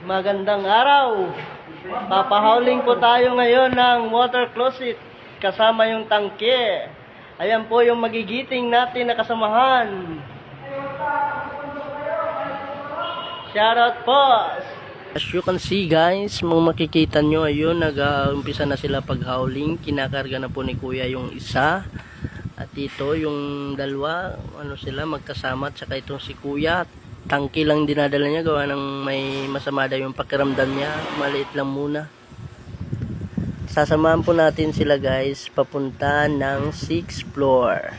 Magandang araw. Papahauling po tayo ngayon ng water closet kasama yung tangke. Ayan po yung magigiting natin na kasamahan. Shoutout po. As you can see guys, makikita nyo ayun, nag-umpisa na sila paghauling. Kinakarga na po ni kuya yung isa. At ito yung dalawa, sila magkasama. At saka itong si kuya, tangki lang dinadala niya, gawa ng may masama daw yung pakiramdam niya, maliit lang muna. Sasamahan po natin sila guys papunta ng 6th floor.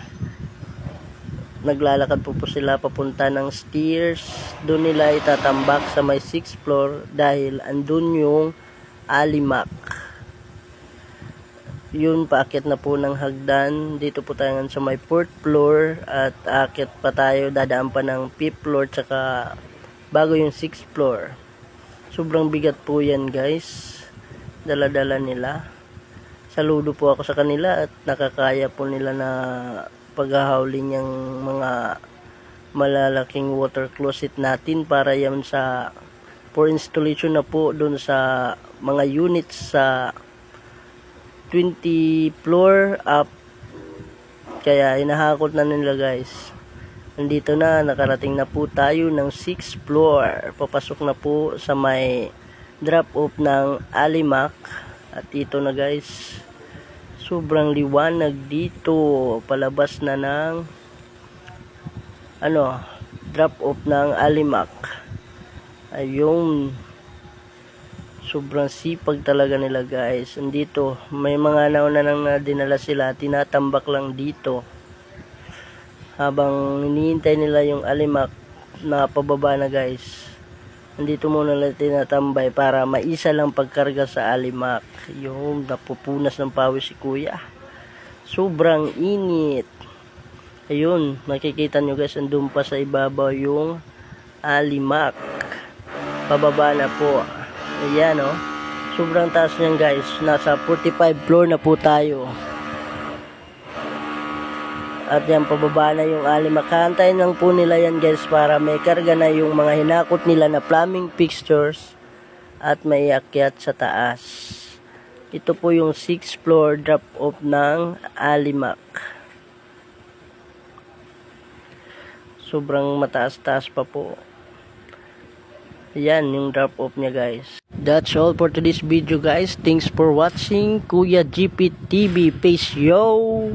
Naglalakad po sila papunta ng stairs. Doon nila itatambak sa may 6th floor dahil andun yung alimak. Yun, paakyat na po ng hagdan. Dito po tayo sa may 4th floor at aakyat pa tayo, dadaan pa ng 5th floor tsaka bago yung 6th floor. Sobrang bigat po yan guys, dala-dala nila. Saludo po ako sa kanila at nakakaya po nila na paghahauling yung mga malalaking water closet natin para yan sa for installation na po dun sa mga units sa 20 floor up. Kaya hinahakot na nila guys. Nandito na, nakarating na po tayo ng 6th floor. Papasok na po sa may drop off ng alimak. At ito na guys, sobrang liwanag dito. Palabas na ng drop off ng alimak. Ayun, sobrang sipag talaga nila guys. Andito, may mga nauna nang dinala sila, tinatambak lang dito. Habang hinihintay nila yung alimak na pababa na guys. Andito muna nila tinatambay para maisa lang pagkarga sa alimak. Yung napupunas ng pawis si kuya. Sobrang init. Ayun, makikita nyo guys, andun pa sa ibabaw yung alimak. Pababa na po. Ayan sobrang taas niyan guys, nasa 45 floor na po tayo. At yan, pababa na yung alimak. Kaantayin lang po nila yan guys para may karga na yung mga hinakot nila na plumbing fixtures at may akyat sa taas. Ito po yung 6th floor drop off ng alimak. Sobrang mataas-taas pa po. Yan yung drop off niya guys. That's all for today's video guys. Thanks for watching. Kuya GP TV. Peace yo.